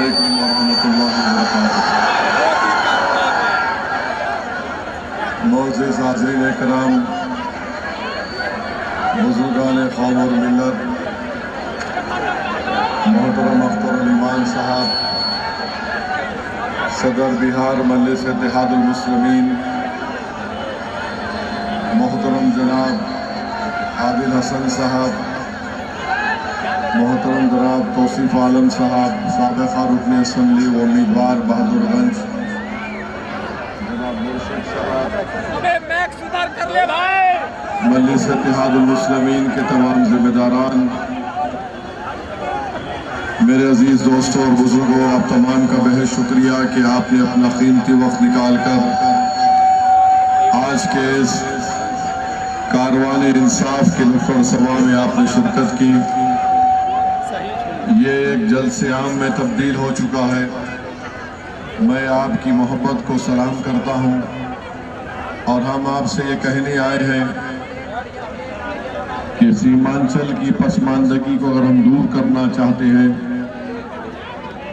अलैकुम वरहमतुल्लाहि वबरकातुहू। मोअज़्ज़िज़ हाज़रीन इकराम, बुज़ुर्गान क़ौम और मिल्लत, मोहतरम अख्तर ईमान साहब, सदर बिहार मजलिस इत्तेहादुल मुस्लिमीन, मोहतरम जनाब आदिल हसन साहब, मोहतरम जनाब तौसीफ आलम साहब, साबिक़ा रुकन असम्बली व उम्मीदवार बहादुरगंज, जनाब मुर्शिद साहब, मजलिस इत्तेहादुल मुस्लिमीन के तमाम जिम्मेदारान, मेरे अजीज़ दोस्तों और बुजुर्गों, आप तमाम का बेहद शुक्रिया कि आपने अपना कीमती वक्त निकाल कर आज के इस कारवान इंसाफ के नुक्कड़ सभा में आपने शिरकत की। ये एक जलसे आम में तब्दील हो चुका है। मैं आपकी मोहब्बत को सलाम करता हूँ और हम आपसे ये कहने आए हैं कि सीमांचल की पसमानदगी को अगर हम दूर करना चाहते हैं,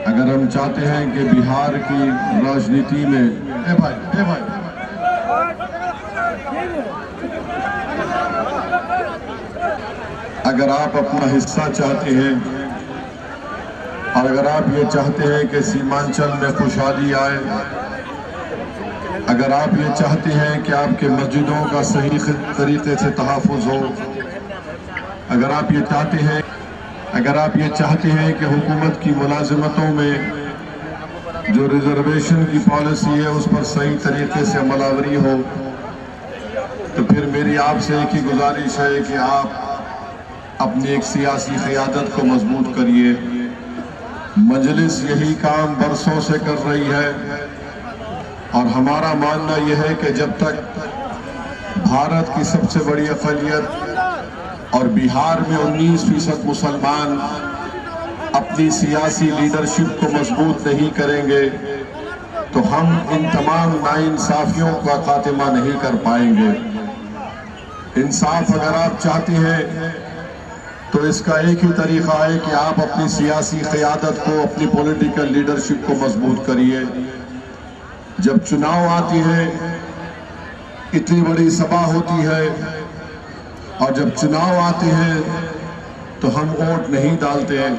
अगर हम चाहते हैं कि बिहार की राजनीति में अगर आप अपना हिस्सा चाहते हैं और अगर आप ये चाहते हैं कि सीमांचल में खुशहाली आए, अगर आप ये चाहते हैं कि आपके मस्जिदों का सही तरीके से तहफ़्फ़ुज़ हो, अगर आप ये चाहते हैं कि हुकूमत की मुलाजिमतों में जो रिजर्वेशन की पॉलिसी है उस पर सही तरीके से अमलावरी हो, तो फिर मेरी आपसे एक ही गुजारिश है कि आप अपनी एक सियासी क़यादत को मजबूत करिए। मजलिस यही काम बरसों से कर रही है और हमारा मानना यह है कि जब तक भारत की सबसे बड़ी अक़लियत और बिहार में 19% मुसलमान अपनी सियासी लीडरशिप को मजबूत नहीं करेंगे तो हम इन तमाम नाइंसाफियों का खात्मा नहीं कर पाएंगे। इंसाफ अगर आप चाहते हैं तो इसका एक ही तरीका है कि आप अपनी सियासी क़यादत को, अपनी पॉलिटिकल लीडरशिप को मजबूत करिए। जब चुनाव आती है, इतनी बड़ी सभा होती है और जब चुनाव आते हैं तो हम वोट नहीं डालते हैं।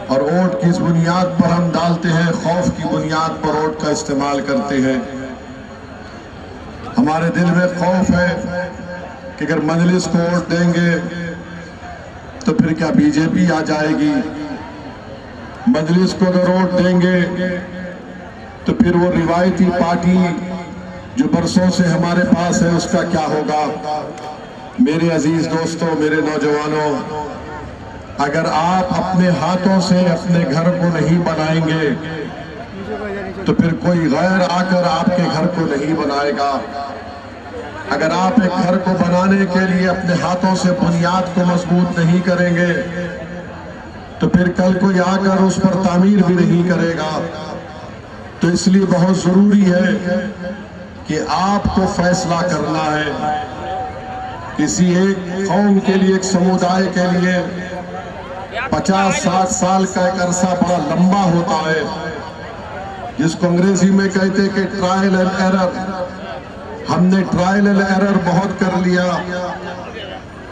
और वोट किस बुनियाद पर हम डालते हैं? खौफ की बुनियाद पर वोट का इस्तेमाल करते हैं। हमारे दिल में खौफ है कि अगर मजलिस को वोट देंगे तो फिर क्या बीजेपी आ जाएगी? मजलिस को अगर वोट देंगे तो फिर वो रिवायती पार्टी जो बरसों से हमारे पास है उसका क्या होगा? मेरे अजीज दोस्तों, मेरे नौजवानों, अगर आप अपने हाथों से अपने घर को नहीं बनाएंगे तो फिर कोई गैर आकर आपके घर को नहीं बनाएगा। अगर आप एक घर को बनाने के लिए अपने हाथों से बुनियाद को मजबूत नहीं करेंगे तो फिर कल कोई आकर उस पर तामीर भी नहीं करेगा। तो इसलिए बहुत जरूरी है कि आपको फैसला करना है। किसी एक कौम के लिए, एक समुदाय के लिए 50-60 साल का एक अरसा बड़ा लंबा होता है, जिसको अंग्रेजी में कहते हैं कि ट्रायल एंड एरर। हमने ट्रायल एंड एरर बहुत कर लिया,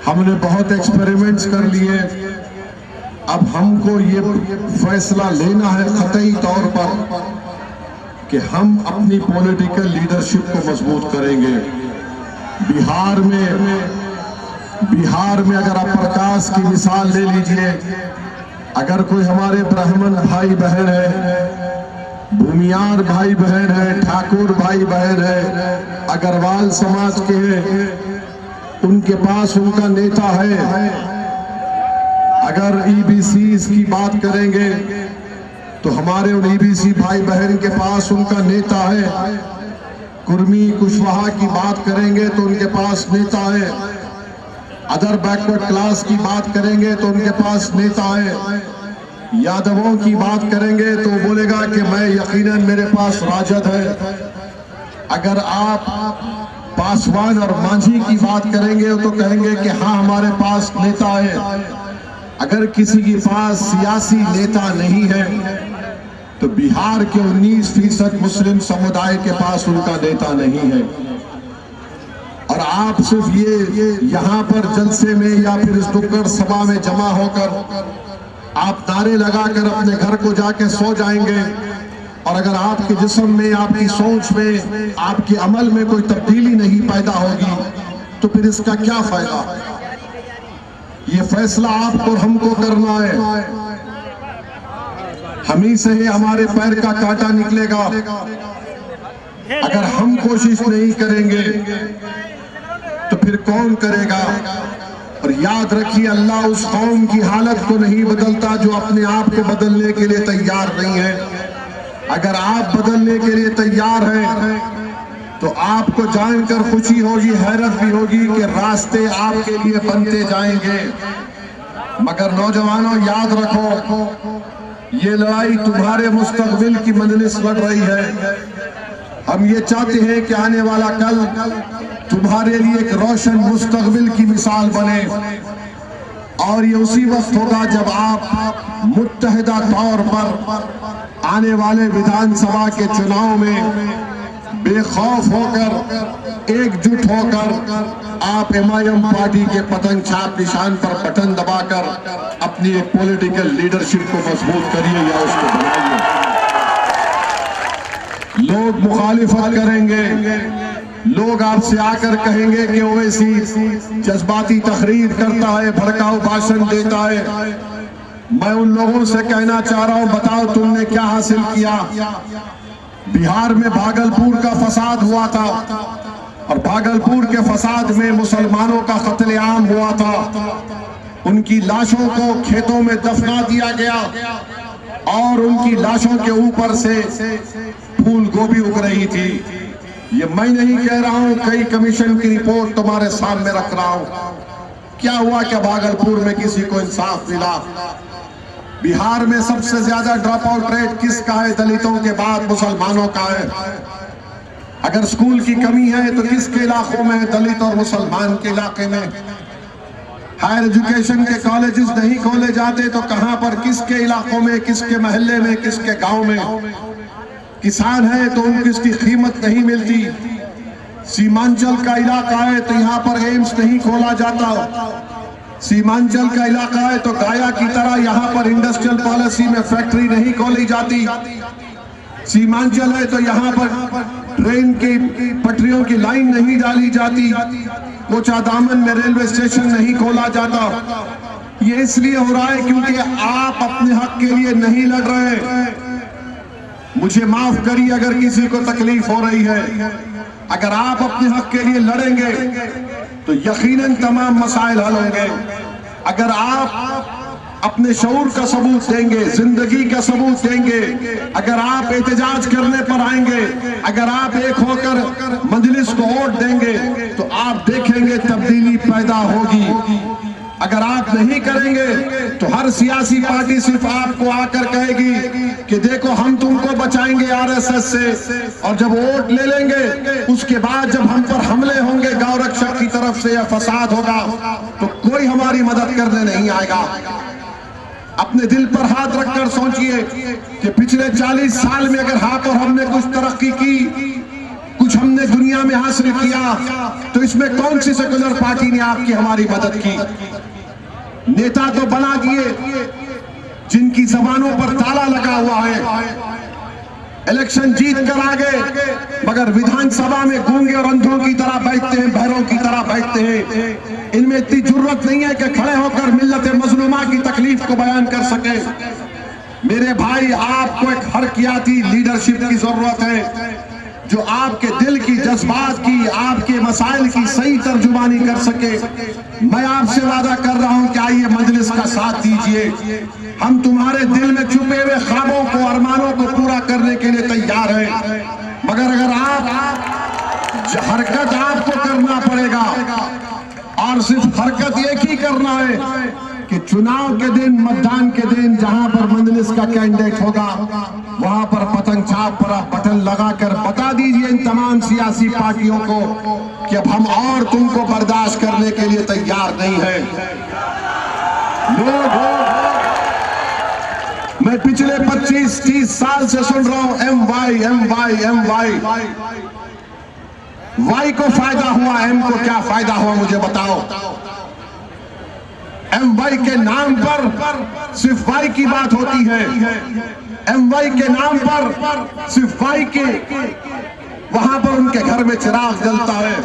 हमने बहुत एक्सपेरिमेंट्स कर लिए। अब हमको ये फैसला लेना है कतई तौर पर कि हम अपनी पॉलिटिकल लीडरशिप को मजबूत करेंगे। बिहार में अगर आप प्रकाश की मिसाल ले लीजिए, अगर कोई हमारे ब्राह्मण भाई बहन है, भूमियार भाई बहन है, ठाकुर भाई बहन है, अग्रवाल समाज के हैं, उनके पास उनका नेता है। अगर ईबीसी की बात करेंगे तो हमारे उन ईबीसी भाई बहन के पास उनका नेता है। कुर्मी कुशवाहा की बात करेंगे तो उनके पास नेता है। अदर बैकवर्ड क्लास की बात करेंगे तो उनके पास नेता है। यादवों की बात करेंगे तो बोलेगा कि मैं यकीनन मेरे पास राजद है। अगर आप पासवान और मांझी की बात करेंगे तो कहेंगे कि हाँ हमारे पास नेता है। अगर किसी के पास सियासी नेता नहीं है तो बिहार के 19% मुस्लिम समुदाय के पास उनका नेता नहीं है। और आप सिर्फ ये यहाँ पर जलसे में या फिर इस नुक्कड़ सभा में जमा होकर आप नारे लगाकर अपने घर को जाके सो जाएंगे, और अगर आपके जिस्म में, आपकी सोच में, आपके अमल में कोई तब्दीली नहीं पैदा होगी तो फिर इसका क्या फायदा। ये फैसला आपको और हमको करना है। हम ही से ही हमारे पैर का कांटा निकलेगा। अगर हम कोशिश नहीं करेंगे तो फिर कौन करेगा। और याद रखिए, अल्लाह उस कौम की हालत को नहीं बदलता जो अपने आप को बदलने के लिए तैयार नहीं है। अगर आप बदलने के लिए तैयार हैं तो आपको जानकर खुशी होगी, हैरत भी होगी कि रास्ते आपके लिए बनते जाएंगे। मगर नौजवानों, याद रखो, ये लड़ाई तुम्हारे मुस्तकबिल की मजलिस लड़ रही है। हम ये चाहते हैं कि आने वाला कल तुम्हारे लिए एक रोशन मुस्तकबिल की मिसाल बने, और ये उसी वक्त होगा जब आप मुत्तहिदा तौर पर आने वाले विधानसभा के चुनाव में बेखौफ होकर, एकजुट होकर आप एमआईएम पार्टी के पतंग छाप निशान पर बटन दबाकर अपनी एक पॉलिटिकल लीडरशिप को मजबूत करिए या उसको बनाइए। लोग मुखालिफत करेंगे, लोग आपसे आकर कहेंगे कि ओवैसी जज्बाती तकरीर करता है, भड़काऊ भाषण देता है। मैं उन लोगों से कहना चाह रहा हूं, बताओ तुमने क्या हासिल किया। बिहार में भागलपुर का फसाद हुआ था, और भागलपुर के फसाद में मुसलमानों का कत्लेआम हुआ था। उनकी लाशों को खेतों में दफना दिया गया, और उनकी लाशों के ऊपर से फूल गोभी उग रही थी। ये मैं नहीं कह रहा हूं, कई कमीशन की रिपोर्ट तुम्हारे सामने रख रहा हूं। क्या हुआ, क्या भागलपुर में किसी को इंसाफ मिला? बिहार में सबसे ज्यादा ड्रॉप आउट रेट किसका है? दलितों के बाद मुसलमानों का है। अगर स्कूल की कमी है तो किसके इलाकों में है? दलित और मुसलमान के इलाके में। हायर एजुकेशन के कॉलेजेस नहीं खोले जाते तो कहां पर, किसके इलाकों में, किसके मोहल्ले में, किसके गांव में? किसान है तो उनको इसकी कीमत नहीं मिलती। सीमांचल का इलाका है तो यहाँ पर एम्स नहीं खोला जाता। सीमांचल का इलाका है तो गाया की तरह यहाँ पर इंडस्ट्रियल पॉलिसी में फैक्ट्री नहीं खोली जाती। सीमांचल है तो यहाँ पर ट्रेन की पटरियों की लाइन नहीं डाली जाती। कोचा दामन में रेलवे स्टेशन नहीं खोला जाता। ये इसलिए हो रहा है क्योंकि आप अपने हक के लिए नहीं लड़ रहे। मुझे माफ करिए अगर किसी को तकलीफ हो रही है। अगर आप अपने हक के लिए लड़ेंगे तो यकीनन तमाम मसाइल हल होंगे। अगर आप अपने शऊर का सबूत देंगे, जिंदगी का सबूत देंगे, अगर आप एहतजाज करने पर आएंगे, अगर आप एक होकर मजलिस को वोट देंगे तो आप देखेंगे तब्दीली पैदा होगी। अगर आप नहीं करेंगे तो हर सियासी पार्टी सिर्फ आपको आकर कहेगी कि देखो हम तुमको बचाएंगे आरएसएस से, और जब वोट ले लेंगे उसके बाद जब हम पर हमले होंगे गौ रक्षक की तरफ से या फसाद होगा तो कोई हमारी मदद करने नहीं आएगा। अपने दिल पर हाथ रखकर सोचिए कि पिछले 40 साल में अगर हाँ पर हमने कुछ तरक्की की, कुछ हमने दुनिया में हासिल किया, तो इसमें कौन सी सेकुलर पार्टी ने आपकी हमारी मदद की? नेता तो बना दिए जिनकी जबानों पर ताला लगा हुआ है, इलेक्शन जीत कर आ गए, मगर विधानसभा में गूंगे और अंधों की तरह बैठते हैं, बहरों की तरह बैठते हैं। इनमें इतनी जरूरत नहीं है कि खड़े होकर मिल्लत मजलूमा की तकलीफ को बयान कर सके। मेरे भाई, आपको एक हरकियाती लीडरशिप की जरूरत है जो आपके दिल की, जज्बात की, आपके मसाइल की सही तर्जुमानी कर सके। मैं आपसे वादा कर रहा हूं कि आइए मजलिस का साथ दीजिए। हम तुम्हारे दिल में छुपे हुए ख्वाबों को, अरमानों को पूरा करने के लिए तैयार हैं, मगर अगर आप हरकत आपको करना पड़ेगा, और सिर्फ हरकत एक ही करना है कि चुनाव के दिन, मतदान के दिन जहां पर मजलिस का कैंडिडेट होगा वहां पर पतंग छाप पर आप बटन लगाकर बता दीजिए इन तमाम सियासी पार्टियों को कि अब हम और तुमको बर्दाश्त करने के लिए मैं पिछले 25-30 साल से सुन रहा हूं एम वाई। वाई को फायदा हुआ, एम को क्या फायदा हुआ मुझे बताओ। एम वाई के नाम पर सिर्फ वाई की बात होती है। एम वाई के नाम पर सिर्फ वाई के वहां पर उनके घर में चिराग जलता है।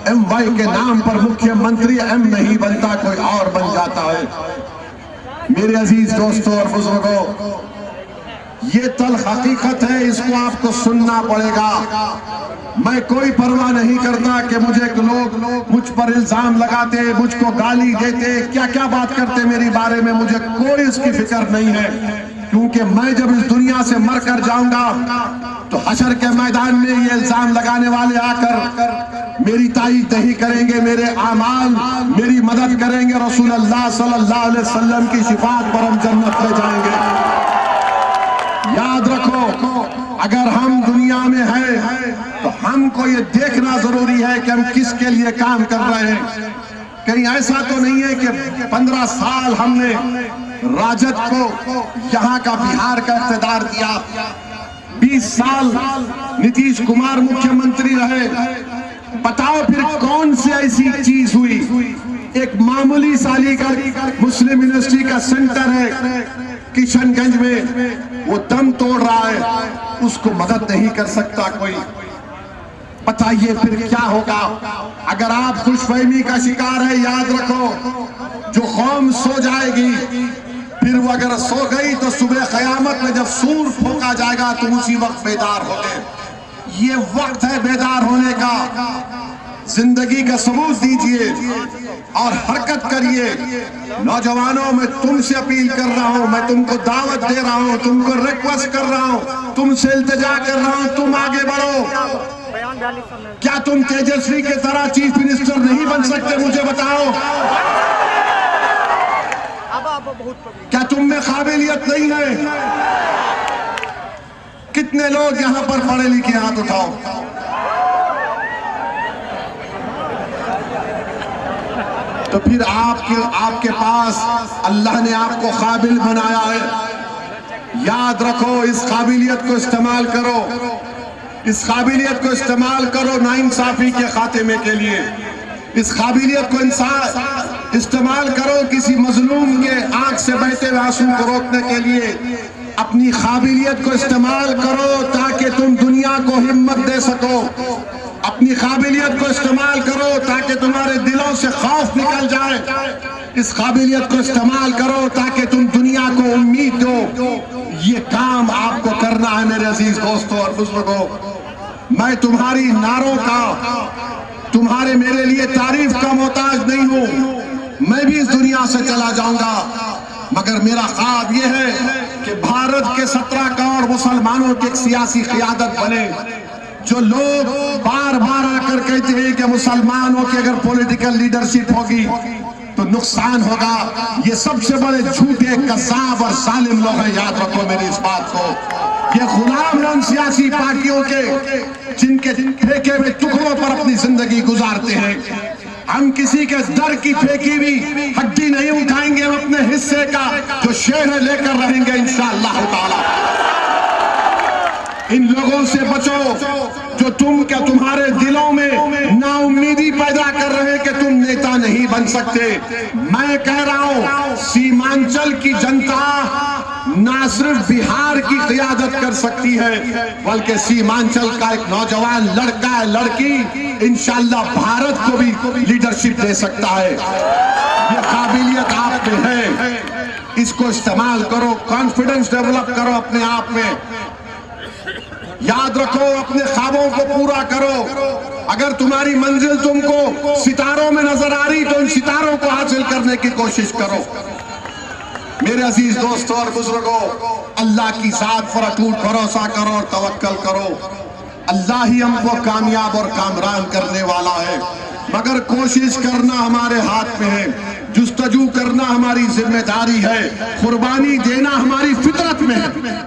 एम वाई के नाम पर मुख्यमंत्री एम नहीं बनता, कोई और बन जाता है। मेरे अजीज दोस्तों और बुजुर्गों, ये तल्ख हकीकत है, इसको आपको सुनना पड़ेगा। मैं कोई परवाह नहीं करता कि मुझे लोग मुझ पर इल्जाम लगाते, मुझको गाली देते, क्या क्या बात करते मेरे बारे में, मुझे कोई इसकी फिक्र नहीं है। क्योंकि मैं जब इस दुनिया से मर कर जाऊंगा तो हशर के मैदान में ये इल्जाम लगाने वाले आकर मेरी तारीफ नहीं करेंगे, मेरे आमाल मेरी मदद करेंगे। रसूल अल्लाह सल्लल्लाहु अलैहि वसल्लम की शिफात पर हम जन्नत में जाएंगे। याद रखो, अगर हम दुनिया में हैं तो हमको ये देखना जरूरी है कि हम किसके लिए काम कर रहे हैं। कहीं ऐसा तो नहीं है कि 15 साल हमने राजद को यहाँ का बिहार का इख्तियार दिया, 20 साल नीतीश कुमार मुख्यमंत्री रहे। बताओ फिर कौन सी ऐसी चीज हुई, एक मामूली साली का मुस्लिम यूनिवर्सिटी का सेंटर है किशनगंज में, वो दम तोड़ रहा है, उसको मदद नहीं कर सकता कोई। बताइए फिर क्या होगा अगर आप खुशफहमी का शिकार है। याद रखो, जो कौम सो जाएगी, फिर वो अगर सो गई तो सुबह क़यामत में जब सूर फूंका जाएगा तो उसी वक्त बेदार होंगे। ये वक्त है बेदार होने का। जिंदगी का सबूत दीजिए और हरकत करिए। नौजवानों, मैं तुमसे अपील कर रहा हूं, मैं तुमको दावत दे रहा हूं, तुमको रिक्वेस्ट कर रहा हूं, तुमसे इल्तिजा कर रहा हूं, तुम आगे बढ़ो। क्या तुम तेजस्वी के तरह चीफ मिनिस्टर नहीं बन सकते? मुझे बताओ, क्या तुम में काबिलियत नहीं है? कितने लोग यहां पर पढ़े लिखे, हाथ उठाओ। तो फिर आपके पास अल्लाह ने आपको काबिल बनाया है। याद रखो, इस काबिलियत को इस्तेमाल करो, इस काबिलियत को इस्तेमाल करो नाइंसाफी के खात्मे के लिए। इस काबिलियत को इस्तेमाल करो किसी मजलूम के आंख से बहते हुए आंसू को रोकने के लिए। अपनी काबिलियत को इस्तेमाल करो ताकि तुम दुनिया को हिम्मत दे सको। अपनी काबिलियत को इस्तेमाल करो ताकि तुम्हारे दिलों से खौफ निकल जाए। इस काबिलियत को इस्तेमाल करो ताकि तुम दुनिया को उम्मीद दो। ये काम आपको करना है मेरे अजीज दोस्तों और बुजुर्गों। मैं तुम्हारी नारों का, तुम्हारे मेरे लिए तारीफ का मोहताज नहीं हूं। मैं भी इस दुनिया से चला जाऊंगा, मगर मेरा ख्वाब यह है कि भारत के 17 करोड़ मुसलमानों की एक सियासी क़यादत बने। जो लोग बार बार आकर कहते हैं कि मुसलमानों की अगर पॉलिटिकल लीडरशिप होगी तो नुकसान होगा, ये सबसे बड़े झूठे, कज़्ज़ाब और जालिम लोग हैं। याद रखो मेरी इस बात को। ये गुलाम हैं उन सियासी पार्टियों के जिनके फेंके हुए टुकड़ों पर अपनी जिंदगी गुजारते हैं। हम किसी के दर की फेंकी हुई हड्डी नहीं उठाएंगे, हम अपने हिस्से का जो शेर है लेकर रहेंगे इंशाअल्लाह ताला। इन लोगों से बचो जो तुम्हारे दिलों में नाउम्मीदी पैदा कर रहे हैं कि तुम नेता नहीं बन सकते। मैं कह रहा हूं, सीमांचल की जनता ना सिर्फ बिहार की क़यादत कर सकती है, बल्कि सीमांचल का एक नौजवान लड़का है, लड़की इंशाअल्लाह भारत को भी लीडरशिप दे सकता है। ये काबिलियत आप में है, इसको इस्तेमाल करो, कॉन्फिडेंस डेवलप करो अपने आप में। याद रखो, अपने ख्वाबों को पूरा करो। अगर तुम्हारी मंजिल तुमको सितारों में नजर आ रही तो उन सितारों को हासिल करने की कोशिश करो। मेरे अजीज दोस्तों और बुजुर्गों, अल्लाह की जात पर अटूट भरोसा करो और तवक्कल करो। अल्लाह ही हमको कामयाब और कामरान करने वाला है, मगर कोशिश करना हमारे हाथ में है, जुस्तजू करना हमारी जिम्मेदारी है, कुर्बानी देना हमारी फितरत में है।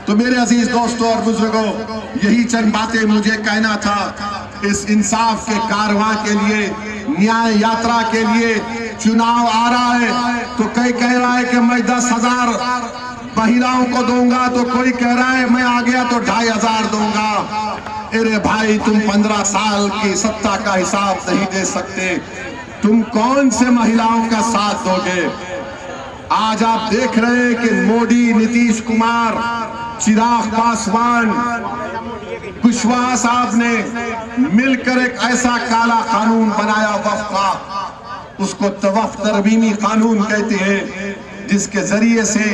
तो मेरे अजीज दोस्तों और बुजुर्गों, यही चंद बातें मुझे कहना था। इस इंसाफ के कारवां के लिए, न्याय यात्रा के लिए चुनाव आ रहा है तो कई कह रहा है कि मैं 10,000 महिलाओं को दूंगा तो कोई कह रहा है मैं आ गया तो 2500 दूंगा। अरे भाई, तुम 15 साल की सत्ता का हिसाब नहीं दे सकते, तुम कौन से महिलाओं का साथ दोगे? आज आप देख रहे हैं कि मोदी, नीतीश कुमार, चिराग पासवान, कुशवाहा साहब ने मिलकर एक ऐसा काला कानून बनाया वक्फ का, उसको वक्फ तरमीमी कानून कहते हैं, जिसके जरिए से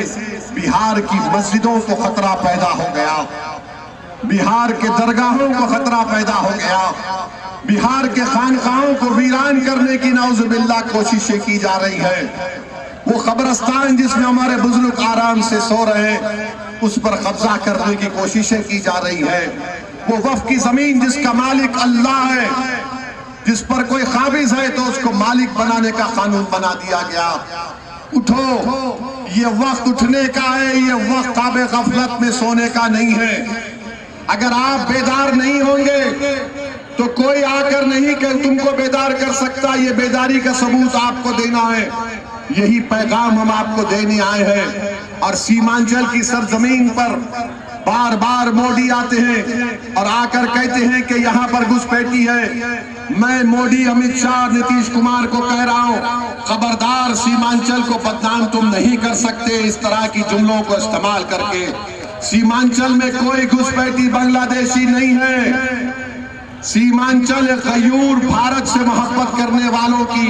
बिहार की मस्जिदों को खतरा पैदा हो गया, बिहार के दरगाहों को खतरा पैदा हो गया, बिहार के खानकाहों को वीरान करने की नाउजुबिल्लाह कोशिशें की जा रही है। वो कब्रिस्तान जिसमें हमारे बुजुर्ग आराम से सो रहे हैं, उस पर कब्जा करने की कोशिशें की जा रही है। वो वक्फ की जमीन जिसका मालिक अल्लाह है, जिस पर कोई काबिज है तो उसको मालिक बनाने का कानून बना दिया गया। उठो, ये वक्त उठने का है, ये वक्त काबे गफलत में सोने का नहीं है। अगर आप बेदार नहीं होंगे तो कोई आकर नहीं कर तुमको बेदार कर सकता। ये बेदारी का सबूत आपको देना है, यही पैगाम हम आपको देने आए हैं। और सीमांचल की सरजमीन पर बार बार मोदी आते हैं और आकर कहते हैं कि यहाँ पर घुसपैठी है। मैं मोदी, अमित शाह, नीतीश कुमार को कह रहा हूँ, खबरदार, सीमांचल को बदनाम तुम नहीं कर सकते इस तरह की जुमलों को इस्तेमाल करके। सीमांचल में कोई घुसपैठी बांग्लादेशी नहीं है। सीमांचल एक गयूर, भारत से मोहब्बत करने वालों की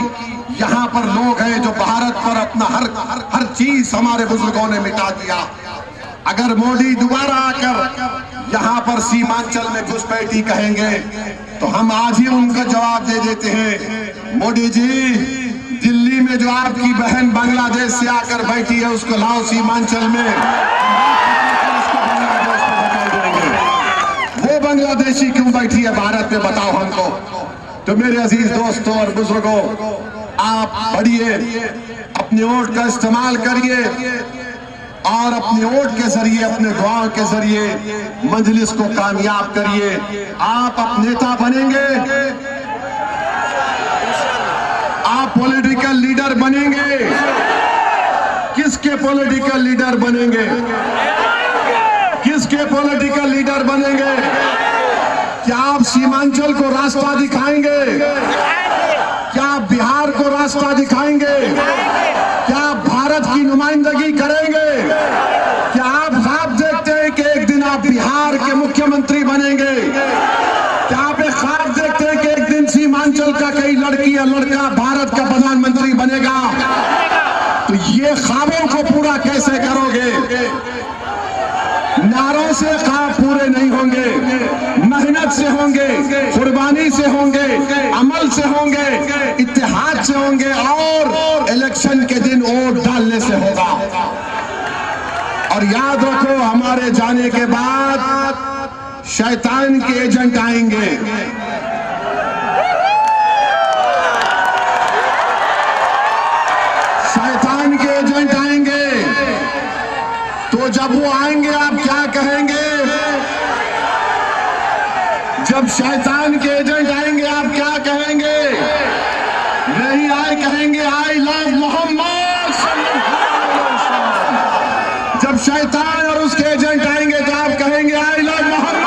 यहाँ पर लोग हैं, जो भारत पर अपना हर चीज हमारे बुजुर्गों ने मिटा दिया। अगर मोदी दोबारा आकर यहाँ पर सीमांचल में घुसपैठी कहेंगे तो हम आज ही उनका जवाब दे देते हैं, मोदी जी, दिल्ली में जो आपकी बहन बांग्लादेश से आकर बैठी है उसको लाओ सीमांचल में, वो बांग्लादेशी क्यों बैठी है भारत में, बताओ हमको। तो मेरे अजीज दोस्तों और बुजुर्गों, आप बढ़िए, अपने वोट का इस्तेमाल करिए और अपने वोट के जरिए, अपने दुआओं के जरिए मजलिस को कामयाब करिए। आप अब नेता बनेंगे, आप पॉलिटिकल लीडर बनेंगे। किसके पॉलिटिकल लीडर बनेंगे? किसके पॉलिटिकल लीडर बनेंगे? क्या आप सीमांचल को रास्ता दिखाएंगे? क्या आप बिहार को रास्ता दिखाएंगे? क्या आप भारत की नुमाइंदगी करेंगे? क्या आप ख्वाब देखते हैं कि एक दिन आप बिहार के मुख्यमंत्री बनेंगे? क्या आप एक ख्वाब देखते हैं कि एक दिन सीमांचल का कई लड़की या लड़का भारत का प्रधानमंत्री बनेगा? तो ये ख्वाबों को पूरा कैसे करोगे? नारों से ख्वाब पूरे नहीं होंगे, मेहनत से होंगे, कुर्बानी से होंगे, अमल से होंगे, इत्तेहाद से होंगे और इलेक्शन के दिन वोट डालने से होगा। और याद रखो, हमारे जाने के बाद शैतान के एजेंट आएंगे। शैतान के एजेंट आएंगे, तो जब वो आएंगे आप क्या कहेंगे? जब शैतान के एजेंट आएंगे आप क्या कहेंगे? नहीं आए कहेंगे आई लव मोहम्मद सल्लल्लाहु अलैहि वसल्लम। जब शैतान और उसके एजेंट आएंगे तो आप कहेंगे आई लव मोहम्मद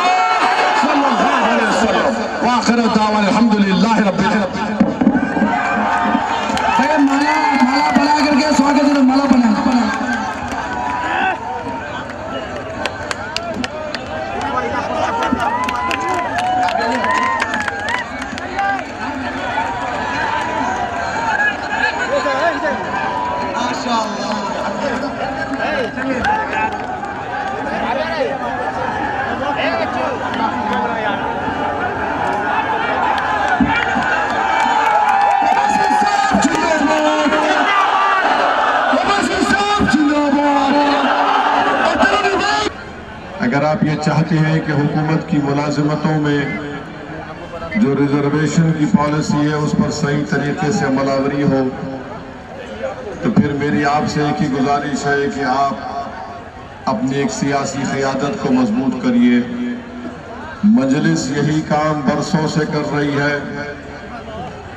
सल्लल्लाहु अलैहि वसल्लम। वाखिर दावा अल्हम्दुलिल्लाह रब्बिल आलमीन। माला बना करके स्वागत है, माला बना। अगर आप ये चाहते हैं कि हुकूमत की मुलाजिमतों में जो रिजर्वेशन की पॉलिसी है उस पर सही तरीके से अमलावरी हो, तो फिर मेरी आपसे एक ही गुजारिश है कि आप अपनी एक सियासी क़यादत को मजबूत करिए। मजलिस यही काम बरसों से कर रही है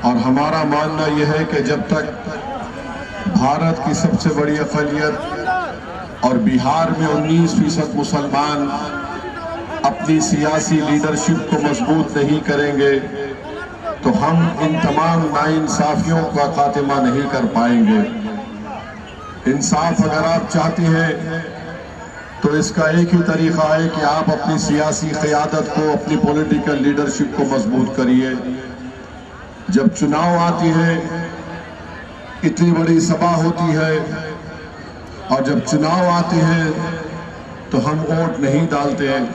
और हमारा मानना यह है कि जब तक भारत की सबसे बड़ी अक़लियत और बिहार में 19% मुसलमान अपनी सियासी लीडरशिप को मजबूत नहीं करेंगे तो हम इन तमाम नाइंसाफियों का खात्मा नहीं कर पाएंगे। इंसाफ अगर आप चाहते हैं तो इसका एक ही तरीका है कि आप अपनी सियासी क़यादत को, अपनी पॉलिटिकल लीडरशिप को मजबूत करिए। जब चुनाव आती है, इतनी बड़ी सभा होती है, और जब चुनाव आते हैं तो हम वोट नहीं डालते हैं।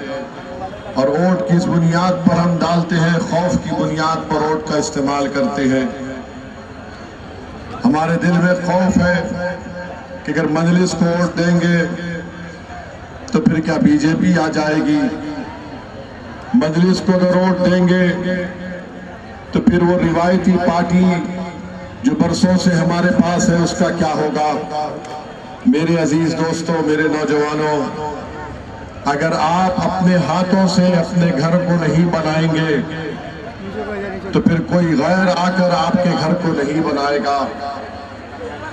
और वोट किस बुनियाद पर हम डालते हैं? खौफ की बुनियाद पर वोट का इस्तेमाल करते हैं। हमारे दिल में खौफ है कि अगर मजलिस को वोट देंगे तो फिर क्या बीजेपी आ जाएगी? मजलिस को अगर वोट देंगे तो फिर वो रिवायती पार्टी जो बरसों से हमारे पास है उसका क्या होगा? मेरे अजीज दोस्तों, मेरे नौजवानों, अगर आप अपने हाथों से अपने घर को नहीं बनाएंगे तो फिर कोई गैर आकर आपके घर को नहीं बनाएगा।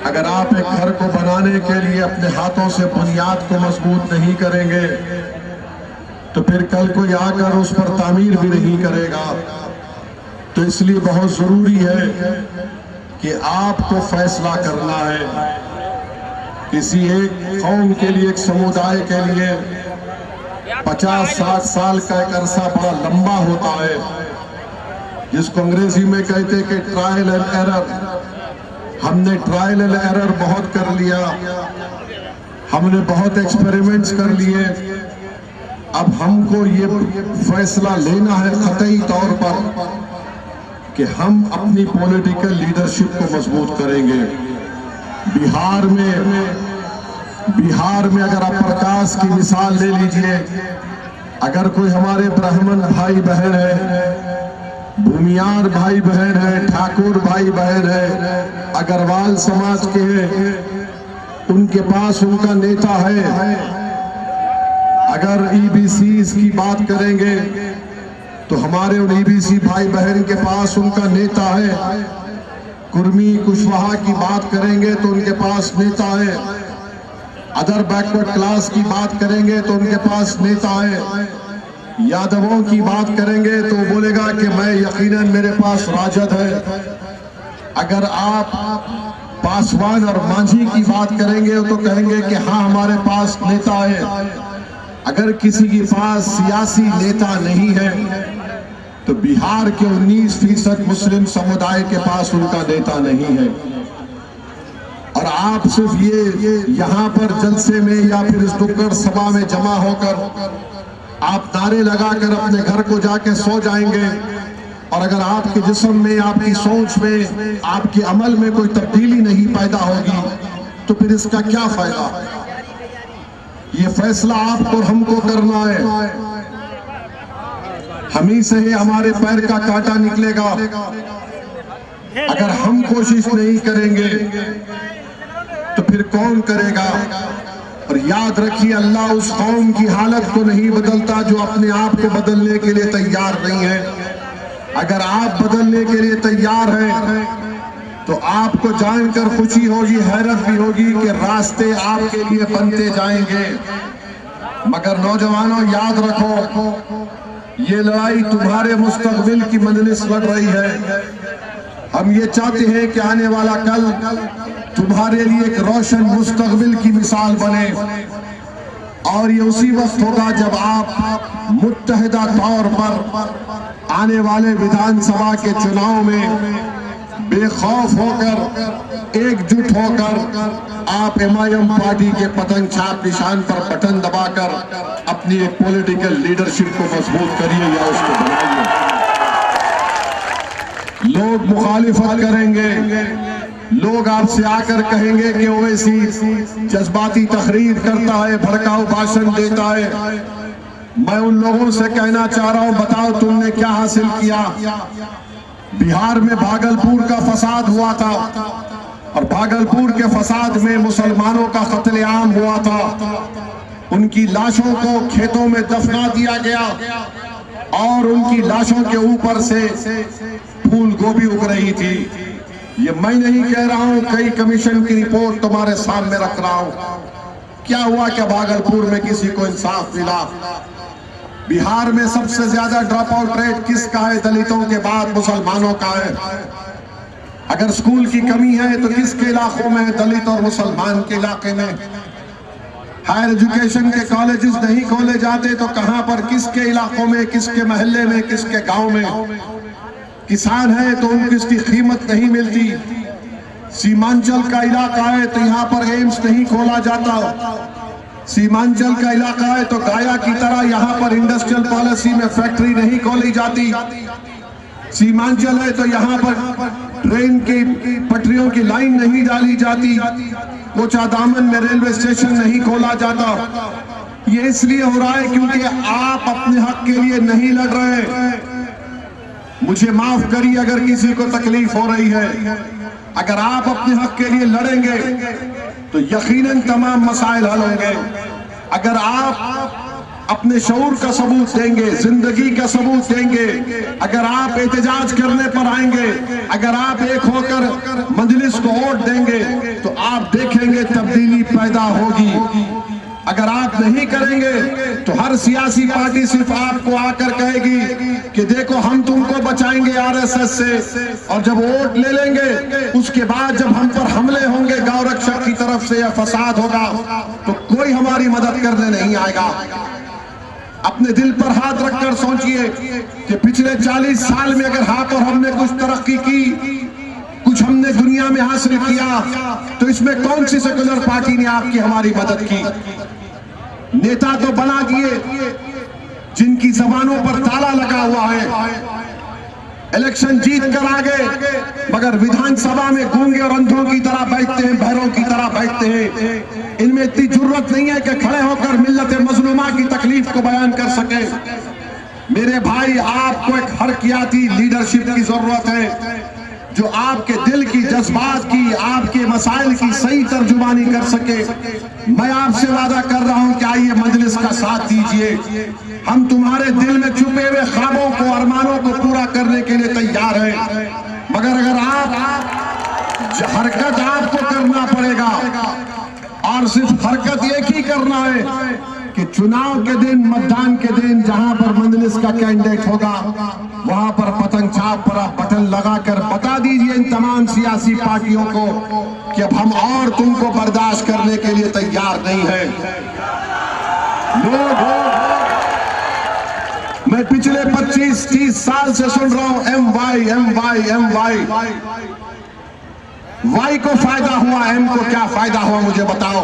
अगर आप एक घर को बनाने के लिए अपने हाथों से बुनियाद को मजबूत नहीं करेंगे तो फिर कल कोई आकर उस पर तामीर भी नहीं करेगा। तो इसलिए बहुत जरूरी है कि आपको फैसला करना है। किसी एक कौम के लिए, एक समुदाय के लिए 50-60 साल का एक अरसा बड़ा लंबा होता है, जिसको अंग्रेजी में कहते हैं कि ट्रायल एंड एरर। हमने ट्रायल एंड एरर बहुत कर लिया, हमने बहुत एक्सपेरिमेंट्स कर लिए। अब हमको ये फैसला लेना है कतई तौर पर कि हम अपनी पॉलिटिकल लीडरशिप को मजबूत करेंगे। बिहार में अगर आप प्रकाश की मिसाल ले लीजिए, अगर कोई हमारे ब्राह्मण भाई बहन है, भूमियार भाई बहन है, ठाकुर भाई बहन है, अग्रवाल समाज के हैं, उनके पास उनका नेता है। अगर ईबीसी की बात करेंगे तो हमारे उन ईबीसी भाई बहन के पास उनका नेता है। कुर्मी कुशवाहा की बात करेंगे तो उनके पास नेता है। अदर बैकवर्ड क्लास की बात करेंगे तो उनके पास नेता है। यादवों की बात करेंगे तो बोलेगा कि मैं यकीनन मेरे पास राजद है। अगर आप पासवान और मांझी की बात करेंगे तो कहेंगे कि हाँ, हमारे पास नेता है। अगर किसी के पास सियासी नेता नहीं है तो बिहार के 19% मुस्लिम समुदाय के पास उनका नेता नहीं है। और आप सिर्फ ये यहाँ पर जलसे में या फिर इस नुक्कड़ सभा में जमा होकर आप नारे लगाकर अपने घर को जाके सो जाएंगे, और अगर आपके जिस्म में, आपकी सोच में, आपके अमल में कोई तब्दीली नहीं पैदा होगी तो फिर इसका क्या फायदा? ये फैसला आपको और हमको करना है। हम ही से ही हमारे पैर का कांटा निकलेगा। अगर हम कोशिश नहीं करेंगे तो फिर कौन करेगा? और याद रखिए, अल्लाह उस कौम की हालत को नहीं बदलता जो अपने आप को बदलने के लिए तैयार नहीं है। अगर आप बदलने के लिए तैयार हैं तो आपको जानकर खुशी होगी, हैरत भी होगी कि रास्ते आपके लिए बनते जाएंगे। मगर नौजवानों, याद रखो, ये लड़ाई तुम्हारे मुस्तकबिल की मजलिस लड़ रही है। हम ये चाहते हैं कि आने वाला कल तुम्हारे लिए एक रोशन मुस्तकबिल की मिसाल बने, और ये उसी वक्त होगा जब आप मुत्तहिदा तौर पर आने वाले विधानसभा के चुनाव में बेखौफ होकर, एकजुट होकर आप एमआईएम पार्टी के पतंग छाप निशान पर बटन दबाकर अपनी एक पॉलिटिकल लीडरशिप को मजबूत करिए या उसको बनाइए। लोग मुखालिफत करेंगे, लोग आपसे आकर कहेंगे कि ओवैसी जज्बाती तकरीर करता है, भड़काऊ भाषण देता है। मैं उन लोगों से कहना चाह रहा हूं, बताओ तुमने क्या हासिल किया? बिहार में भागलपुर का फसाद हुआ था, और भागलपुर के फसाद में मुसलमानों का कत्लेआम हुआ था। उनकी लाशों को खेतों में दफना दिया गया, और उनकी लाशों के ऊपर से फूल गोभी उग रही थी। ये मैं नहीं कह रहा हूं, कई कमीशन की रिपोर्ट तुम्हारे सामने रख रहा हूं। क्या हुआ कि भागलपुर में किसी को इंसाफ मिला? बिहार में सबसे ज्यादा ड्रॉप आउट रेट किसका है? दलितों के बाद मुसलमानों का है। अगर स्कूल की कमी है तो किसके इलाकों में है? दलित और मुसलमान के इलाके में। हायर एजुकेशन के कॉलेजेस नहीं खोले जाते तो कहां पर, किसके इलाकों में, किसके मोहल्ले में, किसके गांव में? किसान है तो उनको इसकी कीमत नहीं मिलती। सीमांचल का इलाका है तो यहाँ पर एम्स नहीं खोला जाता। सीमांचल का इलाका है तो गाया की तरह यहाँ पर इंडस्ट्रियल पॉलिसी में फैक्ट्री नहीं खोली जाती। सीमांचल है तो यहाँ पर ट्रेन की पटरियों की लाइन नहीं डाली जाती। कोचा दामन में रेलवे स्टेशन नहीं खोला जाता। ये इसलिए हो रहा है क्योंकि आप अपने हक के लिए नहीं लड़ रहे। मुझे माफ करिए अगर किसी को तकलीफ हो रही है। अगर आप अपने हक के लिए लड़ेंगे तो यकीनन तमाम मसाइल हल होंगे। अगर आप अपने शऊर का सबूत देंगे, जिंदगी का सबूत देंगे, अगर आप एहतजाज करने पर आएंगे, अगर आप एक होकर मजलिस को वोट देंगे तो आप देखेंगे तब्दीली पैदा होगी। अगर आप नहीं करेंगे तो हर सियासी पार्टी सिर्फ आपको आकर कहेगी कि देखो हम तुमको बचाएंगे आरएसएस से, और जब वोट ले लेंगे उसके बाद जब हम पर हमले होंगे गौ रक्षक की तरफ से या फसाद होगा तो कोई हमारी मदद करने नहीं आएगा। अपने दिल पर हाथ रखकर सोचिए कि पिछले 40 साल में अगर हाँ पर हमने कुछ तरक्की की, कुछ हमने दुनिया में हासिल किया, तो इसमें कौन सी सेकुलर पार्टी ने आपकी हमारी मदद की? नेता तो बना दिए जिनकी जबानों पर ताला लगा हुआ है, इलेक्शन जीत कर आ गए मगर विधानसभा में गूंगे और अंधों की तरह बैठते हैं, बहरों की तरह बैठते हैं। इनमें इतनी जरूरत नहीं है कि खड़े होकर मिल्लत मजलूमा की तकलीफ को बयान कर सके। मेरे भाई, आपको एक हरकियाती लीडरशिप की जरूरत है जो आपके दिल की, जज्बात की, आपके मसाइल की सही तर्जुमानी कर सके। मैं आपसे वादा कर रहा हूं कि आइए मजलिस का साथ दीजिए। हम तुम्हारे दिल में छुपे हुए ख्वाबों को, अरमानों को पूरा करने के लिए तैयार हैं, मगर अगर आप हरकत आपको करना पड़ेगा और सिर्फ हरकत एक ही करना है कि चुनाव के दिन, मतदान के दिन जहां पर मजलिस का कैंडिडेट होगा वहां पर पतंग छाप पर आप बटन लगाकर बता दीजिए इन तमाम सियासी पार्टियों को कि अब हम और तुमको बर्दाश्त करने के लिए तैयार नहीं है। मैं पिछले 25-30 साल से सुन रहा हूं एम वाई। वाई को फायदा हुआ, एम को क्या फायदा हुआ मुझे बताओ।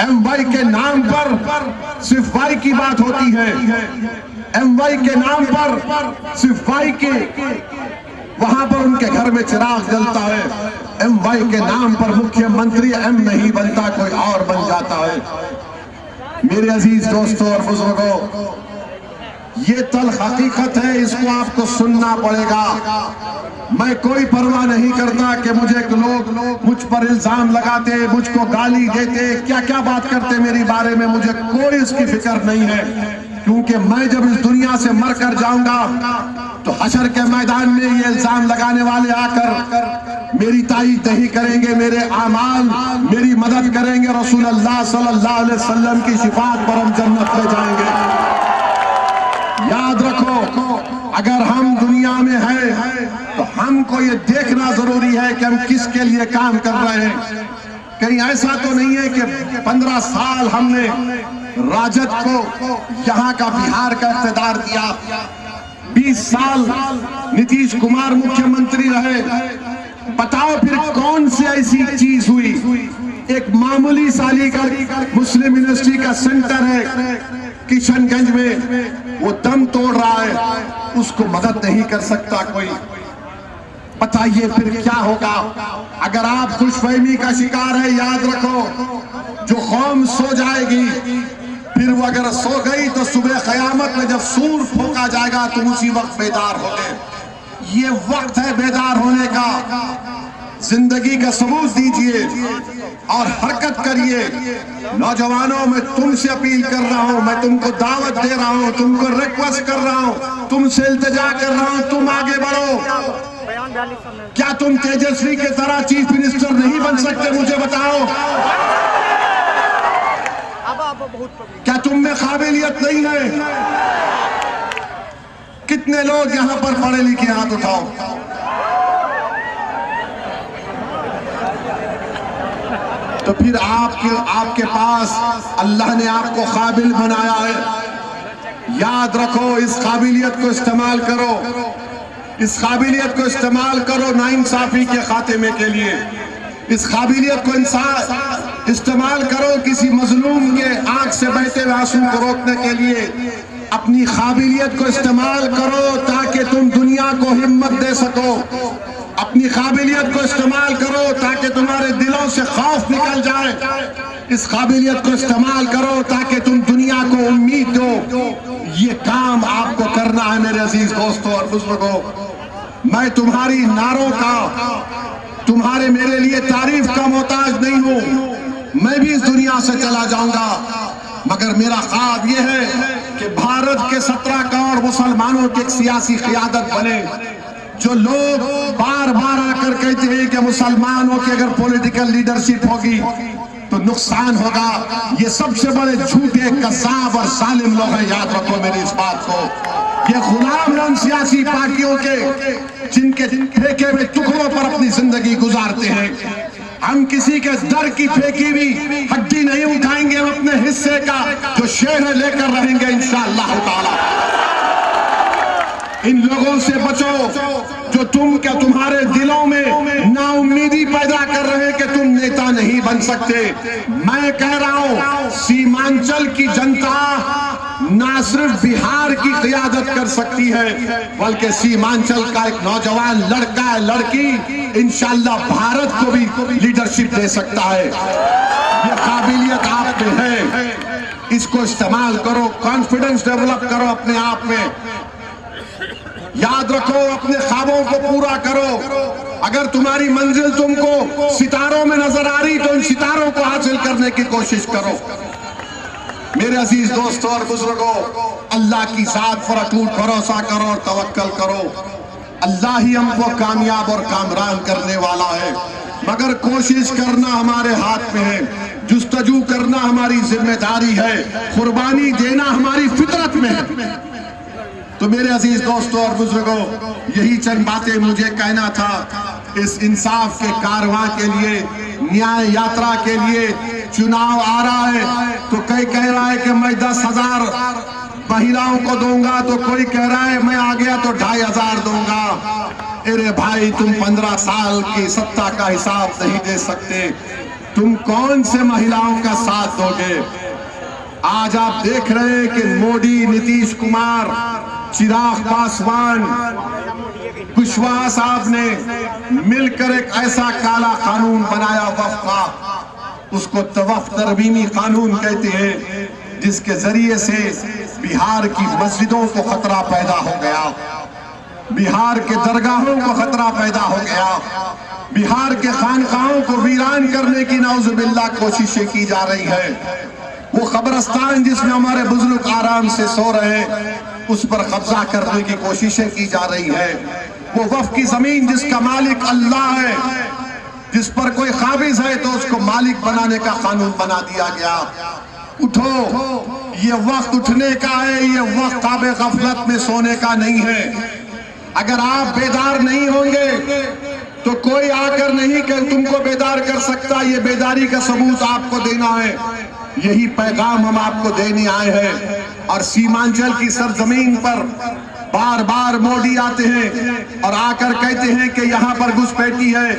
एम वाई के नाम पर सिर्फ वाई की बात होती है। एम वाई के नाम पर सिर्फ वाई के वहां पर उनके घर में चिराग जलता है। एम वाई के नाम पर मुख्यमंत्री एम नहीं बनता, कोई और बन जाता है। मेरे अजीज दोस्तों और बुजुर्गों, ये तल हकीकत है, इसको आपको सुनना पड़ेगा। मैं कोई परवाह नहीं करता कि मुझे लोग मुझ पर इल्जाम लगाते, मुझको गाली देते, क्या क्या बात करते मेरे बारे में, मुझे कोई इसकी फिक्र नहीं है, क्योंकि मैं जब इस दुनिया से मर कर जाऊंगा तो हशर के मैदान में ये इल्जाम लगाने वाले आकर मेरी ताईद नहीं करेंगे, मेरे आमाल मेरी मदद करेंगे। रसूल अल्लाह सल्लल्लाहु अलैहि वसल्लम की शिफात पर हम जन्नत में जाएंगे। याद रखो, अगर हम दुनिया में हैं तो हमको ये देखना जरूरी है कि हम किसके लिए काम कर रहे हैं। कहीं ऐसा तो नहीं है कि 15 साल हमने राजद को यहाँ का बिहार का इख्तियार दिया, 20 साल नीतीश कुमार मुख्यमंत्री रहे। बताओ फिर कौन सी ऐसी चीज हुई? एक मामूली सालीगढ़ मुस्लिम यूनिवर्सिटी का सेंटर है किशनगंज में, वो दम तोड़ रहा है, उसको मदद नहीं कर सकता कोई। बताइए फिर क्या होगा? अगर आप खुशफहमी का शिकार है, याद रखो जो कौम सो जाएगी, फिर वो अगर सो गई तो सुबह कयामत में जब सूर फूंका जाएगा तो उसी वक्त बेदार हो गए। ये वक्त है बेदार होने का। जिंदगी का सबूत दीजिए और हरकत करिए। नौजवानों, मैं तुमसे अपील कर रहा हूं, मैं तुमको दावत दे रहा हूं, तुमको रिक्वेस्ट कर रहा हूं, तुमसे इल्तिजा कर रहा हूं, तुम आगे बढ़ो। क्या तुम तेजस्वी के तरह चीफ मिनिस्टर नहीं बन सकते? मुझे बताओ, क्या तुम में काबिलियत नहीं है? कितने लोग यहां पर पढ़े लिखे? हाथ उठाओ। तो फिर आपके पास अल्लाह ने आपको काबिल बनाया है। याद रखो, इस काबिलियत को इस्तेमाल करो, इस काबिलियत को इस्तेमाल करो नाइंसाफी के खात्मे के लिए। इस काबिलियत को इस्तेमाल करो किसी मजलूम के आंख से बहते हुए आंसू को रोकने के लिए। अपनी काबिलियत को इस्तेमाल करो ताकि तुम दुनिया को हिम्मत दे सको। अपनी काबिलियत को इस्तेमाल करो ताकि तुम्हारे दिलों से खौफ निकल जाए। इस काबिलियत को इस्तेमाल करो ताकि तुम दुनिया को उम्मीद दो। ये काम आपको करना है मेरे अजीज दोस्तों और बुजुर्गों। मैं तुम्हारी नारों का, तुम्हारे मेरे लिए तारीफ का मोहताज नहीं हूं। मैं भी इस दुनिया से चला जाऊंगा, मगर मेरा ख्वाब यह है कि भारत के 17 करोड़ मुसलमानों की एक सियासी क़ियादत बने। जो लोग बार बार आकर कहते हैं कि मुसलमानों की अगर पॉलिटिकल लीडरशिप होगी तो नुकसान होगा, ये सबसे बड़े झूठे, कज़्ज़ाब और जालिम लोग हैं। याद रखो मेरी इस बात को। ये गुलाम हैं उन सियासी पार्टियों के जिनके फेंके हुए टुकड़ों पर अपनी जिंदगी गुजारते हैं। हम किसी के दर की फेंकी हुई हड्डी नहीं उठाएंगे। हम अपने हिस्से का जो शेर है लेकर रहेंगे इंशाअल्लाह ताला। इन लोगों से बचो जो तुम्हारे दिलों में नाउम्मीदी पैदा कर रहे हैं कि तुम नेता नहीं बन सकते। मैं कह रहा हूं, सीमांचल की जनता ना सिर्फ बिहार की क़ियादत कर सकती है, बल्कि सीमांचल का एक नौजवान लड़का है, लड़की इंशाअल्लाह भारत को भी लीडरशिप दे सकता है। ये काबिलियत आप में है, इसको इस्तेमाल करो। कॉन्फिडेंस डेवलप करो अपने आप में। याद रखो, अपने ख्वाबों को पूरा करो। अगर तुम्हारी मंजिल तुमको सितारों में नजर आ रही तो उन सितारों को हासिल करने की कोशिश करो। मेरे अजीज दोस्तों और बुजुर्गों, अल्लाह की जात पर अटूट भरोसा करो और तवक्कल करो। अल्लाह ही हमको कामयाब और कामरान करने वाला है, मगर कोशिश करना हमारे हाथ में है। जुस्तजू करना हमारी जिम्मेदारी है। कुर्बानी देना हमारी फितरत में है। तो मेरे अजीज दोस्तों और बुजुर्गों, यही चंद बातें मुझे कहना था। इस इंसाफ के कारवां के लिए, न्याय यात्रा के लिए चुनाव आ रहा है तो कोई कह रहा है कि मैं 10,000 महिलाओं को दूंगा, तो कोई कह रहा है मैं आ गया तो 2,500 दूंगा। अरे भाई, तुम 15 साल की सत्ता का हिसाब नहीं दे सकते। तुम कौन से महिलाओं का साथ दोगे? आज आप देख रहे हैं कि मोदी, नीतीश कुमार, चिराग पासवान, कुशवाहा साहब ने मिलकर एक ऐसा काला कानून बनाया वक्फ का, उसको वक्फ तरमीमी कानून कहते हैं, जिसके जरिए से बिहार की मस्जिदों को खतरा पैदा हो गया, बिहार के दरगाहों को खतरा पैदा हो गया, बिहार के खानकाहों को वीरान करने की नाउजुबिल्लाह कोशिशें की जा रही है। वो कब्रिस्तान जिसमें हमारे बुजुर्ग आराम से सो रहे हैं, उस पर कब्जा करने की कोशिशें की जा रही है। वो वक्फ की जमीन जिसका मालिक अल्लाह है, जिस पर कोई काबिज है तो उसको मालिक बनाने का कानून बना दिया गया। उठो, ये वक्त उठने का है, ये वक्त ताबे गफलत में सोने का नहीं है। अगर आप बेदार नहीं होंगे तो कोई आकर नहीं कर तुमको बेदार कर सकता। ये बेदारी का सबूत आपको देना है। यही पैगाम हम आपको देने आए हैं। और सीमांचल की सरजमीन पर बार बार मोदी आते हैं और आकर कहते हैं कि यहाँ पर घुसपैठी है।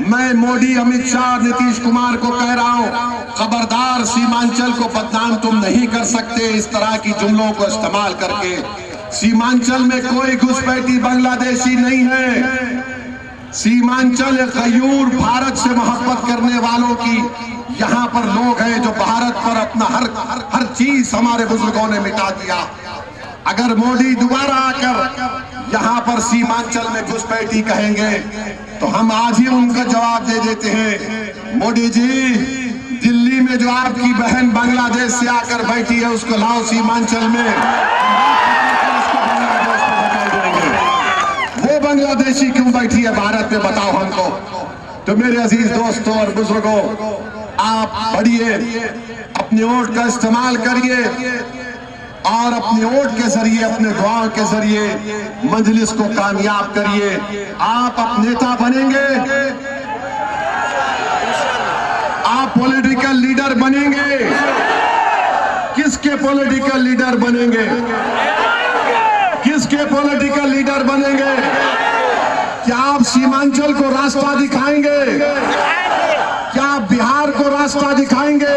मैं मोदी, अमित शाह, नीतीश कुमार को कह रहा हूँ, खबरदार, सीमांचल को बदनाम तुम नहीं कर सकते इस तरह की जुमलों को इस्तेमाल करके। सीमांचल में कोई घुसपैठी बांग्लादेशी नहीं है। सीमांचल एक गयूर, भारत से मोहब्बत करने वालों की यहाँ पर लोग हैं जो भारत पर अपना हर चीज हमारे बुजुर्गों ने मिटा दिया। अगर मोदी दोबारा आकर यहाँ पर सीमांचल में घुसपैठी कहेंगे तो हम आज ही उनका जवाब दे देते हैं। मोदी जी, दिल्ली में जो आपकी बहन बांग्लादेश से आकर बैठी है उसको लाओ सीमांचल में, वो बांग्लादेश बांग्लादेशी क्यों बैठी है भारत में, बताओ हमको। तो मेरे अजीज दोस्तों और बुजुर्गों, आप बढ़िए, अपने वोट का इस्तेमाल करिए और अपने वोट के जरिए, अपने दुआओं के जरिए मजलिस को कामयाब करिए। आप अब नेता बनेंगे, आप पॉलिटिकल लीडर बनेंगे। किसके पॉलिटिकल लीडर बनेंगे? किसके पॉलिटिकल लीडर बनेंगे? क्या आप सीमांचल को रास्ता दिखाएंगे? क्या आप बिहार को रास्ता दिखाएंगे?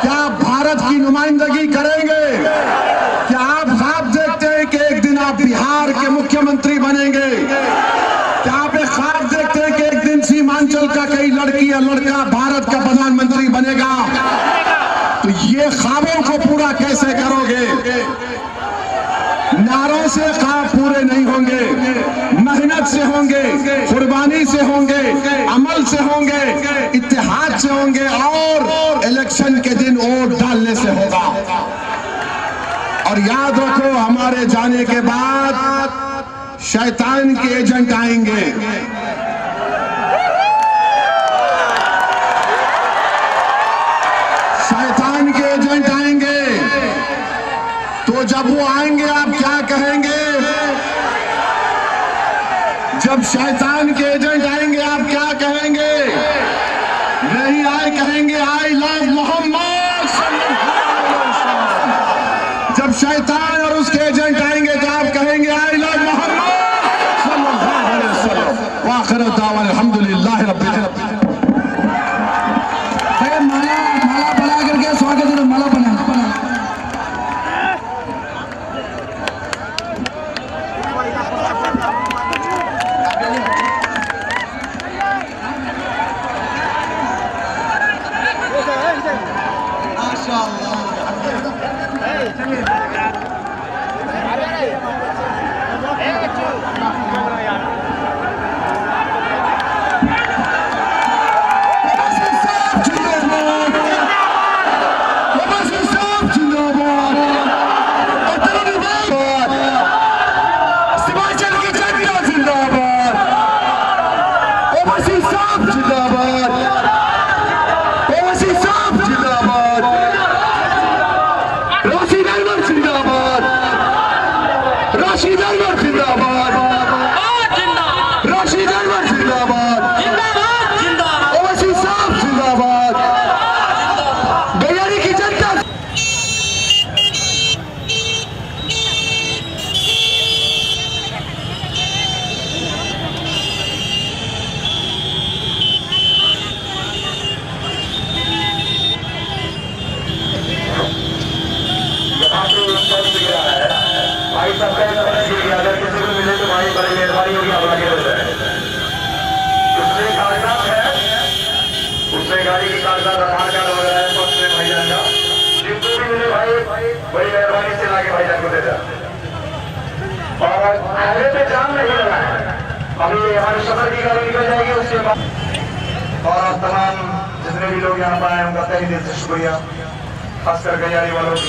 क्या आप भारत की नुमाइंदगी करेंगे? क्या आप ख्वाब देखते हैं कि एक दिन आप बिहार के मुख्यमंत्री बनेंगे? क्या आप एक ख्वाब देखते हैं कि एक दिन सीमांचल का कई लड़की या लड़का भारत का प्रधानमंत्री बनेगा? तो ये ख्वाबों को पूरा कैसे करोगे? नारों से ख्वाब पूरे नहीं होंगे, मेहनत से होंगे, कुर्बानी से होंगे, अमल से होंगे, इत्तेहाद से होंगे और इलेक्शन के दिन वोट डालने से होगा। और याद रखो, हमारे जाने के बाद शैतान के एजेंट आएंगे। शैतान के एजेंट आएंगे। तो जब वो आएंगे आप क्या कहेंगे? जब शैतान के एजेंट आएंगे आप क्या कहेंगे? नहीं आए कहेंगे आई लव मोहम्मद। जब शैतान और उसके एजेंट आएंगे तो आप कहेंगे आई लव मोहम्मद सल्लल्लाहु अलैहि वसल्लम। व आखिर दावा अल्हम्दुलिल्लाह रब्बिल आलमीन। माला बना करके स्वागत है, माला बना। अगर किसी को मिले तो भाई बड़ी मेहरबानी होगी, आप आगे बढ़ जाए। उसमें कागजात है, उसमें गाड़ी की कागजात, आधार कार्ड वगैरह है, तो उसमें भाईजान का जिनको भी मिले भाई बड़ी मेहरबानी से लाके भाईजान को दे दे। और हाईवे पे जाम नहीं लगा है, अभी हमारे सफर की गाड़ी निकल जाएगी उसके बाद। और तमाम जितने भी लोग यहाँ पर आए उनका तहे दिल से शुक्रिया, खासकर गैयारी वालों की।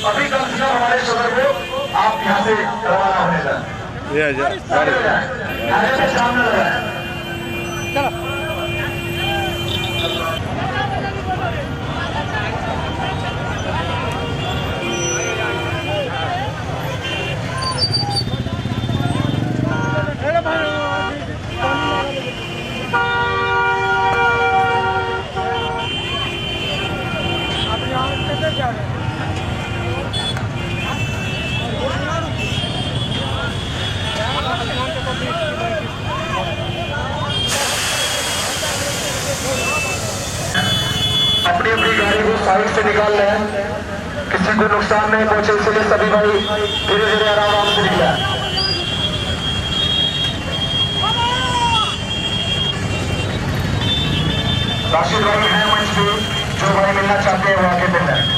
अभी कम से कम हमारे शहर को आप यहाँ से रवाना होने जाए, सामने लगाए। निकाल लें, किसी को नुकसान नहीं पहुंचे, इसलिए सभी भाई धीरे धीरे आराम से निकला। राशिद भाई है मंच पे, जो भाई मिलना चाहते हैं वो आगे मिल रहे हैं।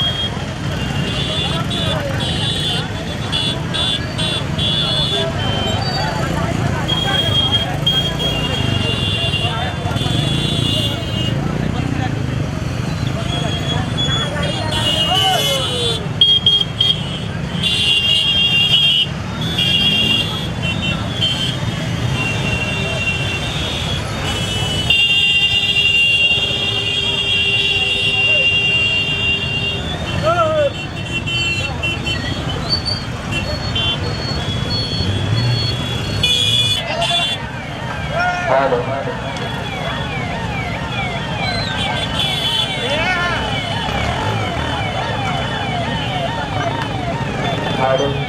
Hello.